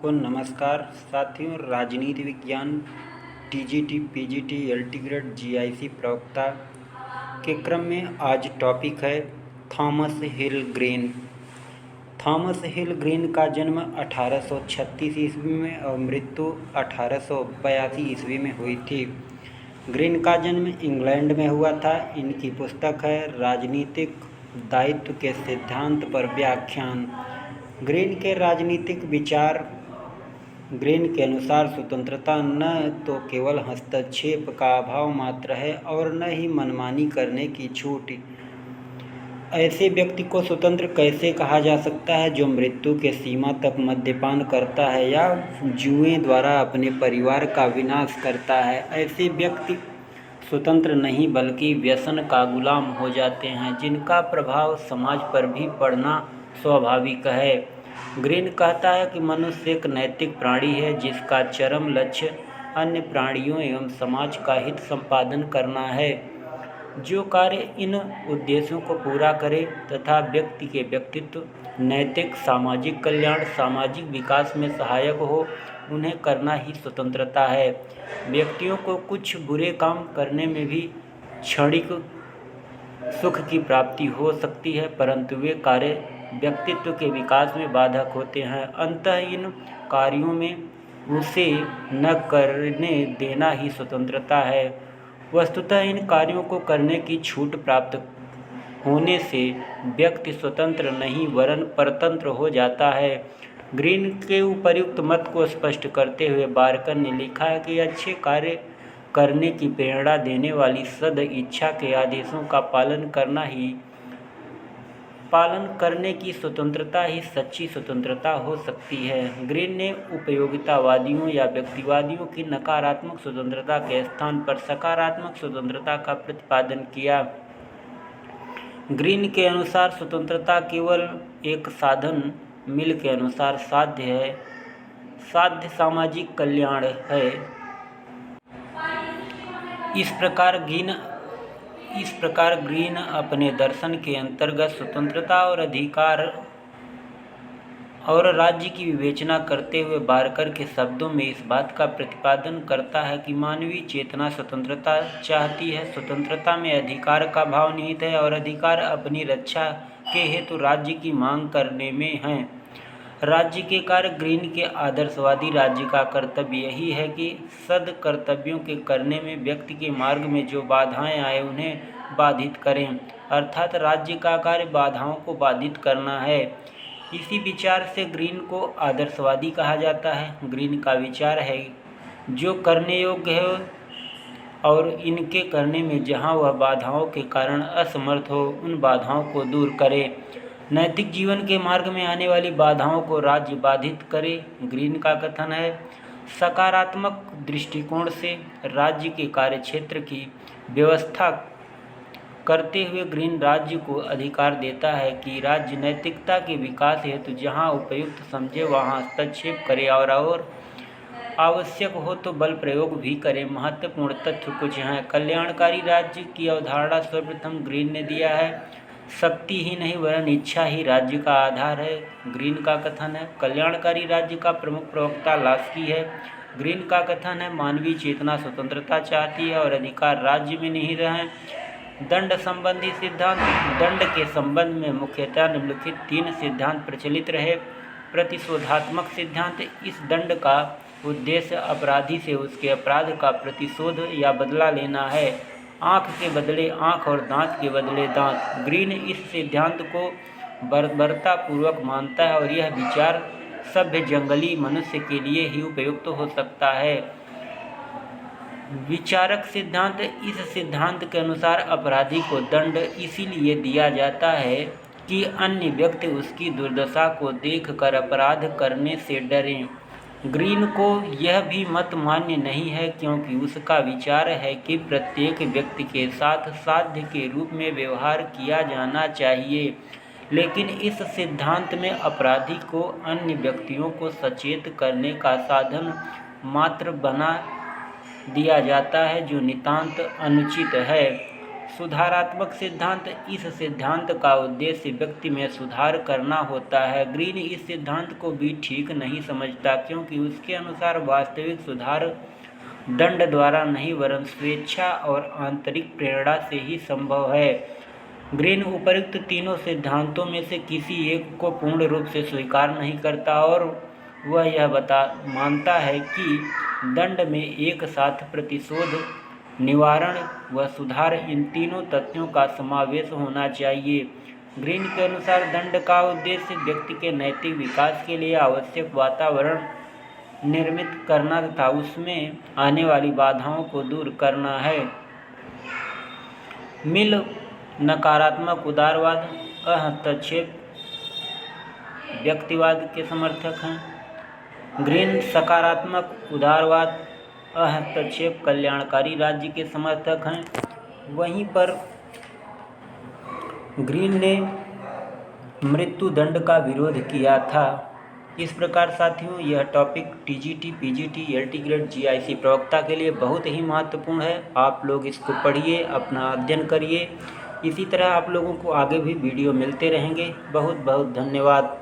को नमस्कार साथियों। राजनीति विज्ञान TGT, PGT, LT grade, GIC प्रवक्ता के क्रम में आज टॉपिक है थॉमस हिल ग्रीन। थॉमस हिल ग्रीन का जन्म 1836 ईस्वी में और मृत्यु 1882 ईस्वी में हुई थी। ग्रीन का जन्म इंग्लैंड में हुआ था। इनकी पुस्तक है राजनीतिक दायित्व के सिद्धांत पर व्याख्यान। ग्रीन के राजनीतिक विचार। ग्रीन के अनुसार स्वतंत्रता न तो केवल हस्तक्षेप का अभाव मात्र है और न ही मनमानी करने की छूट। ऐसे व्यक्ति को स्वतंत्र कैसे कहा जा सकता है जो मृत्यु के सीमा तक मद्यपान करता है या जुए द्वारा अपने परिवार का विनाश करता है। ऐसे व्यक्ति स्वतंत्र नहीं बल्कि व्यसन का गुलाम हो जाते हैं, जिनका प्रभाव समाज पर भी पड़ना स्वाभाविक है। ग्रीन कहता है कि मनुष्य एक नैतिक प्राणी है जिसका चरम लक्ष्य अन्य प्राणियों एवं समाज का हित संपादन करना है। जो कार्य इन उद्देश्यों को पूरा करे तथा व्यक्ति के व्यक्तित्व, नैतिक, सामाजिक कल्याण, सामाजिक विकास में सहायक हो, उन्हें करना ही स्वतंत्रता है। व्यक्तियों को कुछ बुरे काम करने में भी क्षणिक सुख की प्राप्ति हो सकती है, परंतु वे कार्य व्यक्तित्व के विकास में बाधक होते हैं। अंततः इन कार्यों में उसे न करने देना ही स्वतंत्रता है। वस्तुतः इन कार्यों को करने की छूट प्राप्त होने से व्यक्ति स्वतंत्र नहीं वरन परतंत्र हो जाता है। ग्रीन के उपर्युक्त मत को स्पष्ट करते हुए बार्कर ने लिखा है कि अच्छे कार्य करने की प्रेरणा देने वाली सद इच्छा के आदेशों का पालन करने की स्वतंत्रता ही सच्ची स्वतंत्रता हो सकती है। ग्रीन ने उपयोगितावादियों या व्यक्तिवादियों की नकारात्मक स्वतंत्रता के स्थान पर सकारात्मक स्वतंत्रता का प्रतिपादन किया। ग्रीन के अनुसार स्वतंत्रता केवल एक साधन मिल के अनुसार साध्य सामाजिक कल्याण है। इस प्रकार ग्रीन अपने दर्शन के अंतर्गत स्वतंत्रता और अधिकार और राज्य की विवेचना करते हुए बार्कर के शब्दों में इस बात का प्रतिपादन करता है कि मानवीय चेतना स्वतंत्रता चाहती है। स्वतंत्रता में अधिकार का भाव निहित है और अधिकार अपनी रक्षा के हेतु राज्य की मांग करने में है। राज्य के कार्य। ग्रीन के आदर्शवादी राज्य का कर्तव्य यही है कि सद कर्तव्यों के करने में व्यक्ति के मार्ग में जो बाधाएं आए उन्हें बाधित करें, अर्थात राज्य का कार्य बाधाओं को बाधित करना है। इसी विचार से ग्रीन को आदर्शवादी कहा जाता है। ग्रीन का विचार है जो करने योग्य है और इनके करने में जहां वह बाधाओं के कारण असमर्थ हो, उन बाधाओं को दूर करे। नैतिक जीवन के मार्ग में आने वाली बाधाओं को राज्य बाधित करे। ग्रीन का कथन है सकारात्मक दृष्टिकोण से राज्य के कार्यक्षेत्र की व्यवस्था करते हुए ग्रीन राज्य को अधिकार देता है कि राज्य नैतिकता के विकास हेतु जहां उपयुक्त समझे वहां हस्तक्षेप करे और आवश्यक हो तो बल प्रयोग भी करे। महत्वपूर्ण तथ्य कुछ हैं। कल्याणकारी राज्य की अवधारणा सर्वप्रथम ग्रीन ने दिया है। शक्ति ही नहीं वरन इच्छा ही राज्य का आधार है, ग्रीन का कथन है। कल्याणकारी राज्य का प्रमुख प्रवक्ता लास्की है। ग्रीन का कथन है मानवीय चेतना स्वतंत्रता चाहती है और अधिकार राज्य में नहीं रहे। दंड संबंधी सिद्धांत। दंड के संबंध में मुख्यतः निम्नलिखित 3 सिद्धांत प्रचलित रहे। प्रतिशोधात्मक सिद्धांत। इस दंड का उद्देश्य अपराधी से उसके अपराध का प्रतिशोध या बदला लेना है। आँख के बदले आँख और दांत के बदले दांत। ग्रीन इस सिद्धांत को बर्बरतापूर्वक मानता है और यह विचार सभ्य जंगली मनुष्य के लिए ही उपयुक्त हो सकता है। विचारक सिद्धांत। इस सिद्धांत के अनुसार अपराधी को दंड इसीलिए दिया जाता है कि अन्य व्यक्ति उसकी दुर्दशा को देखकर अपराध करने से डरें। ग्रीन को यह भी मत मान्य नहीं है क्योंकि उसका विचार है कि प्रत्येक व्यक्ति के साथ साध्य के रूप में व्यवहार किया जाना चाहिए, लेकिन इस सिद्धांत में अपराधी को अन्य व्यक्तियों को सचेत करने का साधन मात्र बना दिया जाता है, जो नितांत अनुचित है। सुधारात्मक सिद्धांत। इस सिद्धांत का उद्देश्य व्यक्ति में सुधार करना होता है। ग्रीन इस सिद्धांत को भी ठीक नहीं समझता, क्योंकि उसके अनुसार वास्तविक सुधार दंड द्वारा नहीं वरन स्वेच्छा और आंतरिक प्रेरणा से ही संभव है। ग्रीन उपर्युक्त तीनों सिद्धांतों में से किसी एक को पूर्ण रूप से स्वीकार नहीं करता और वह यह मानता है कि दंड में एक साथ प्रतिशोध, निवारण व सुधार, इन तीनों तथ्यों का समावेश होना चाहिए। ग्रीन के अनुसार दंड का उद्देश्य व्यक्ति के नैतिक विकास के लिए आवश्यक वातावरण निर्मित करना तथा उसमें आने वाली बाधाओं को दूर करना है। मिल नकारात्मक उदारवाद, अहस्तक्षेप व्यक्तिवाद के समर्थक हैं। ग्रीन सकारात्मक उदारवाद, अहस्तक्षेप कल्याणकारी राज्य के समर्थक हैं। वहीं पर ग्रीन ने मृत्यु दंड का विरोध किया था। इस प्रकार साथियों, यह topic TGT, PGT, LT grade, GIC प्रवक्ता के लिए बहुत ही महत्वपूर्ण है। आप लोग इसको पढ़िए, अपना अध्ययन करिए। इसी तरह आप लोगों को आगे भी वीडियो मिलते रहेंगे। बहुत बहुत धन्यवाद।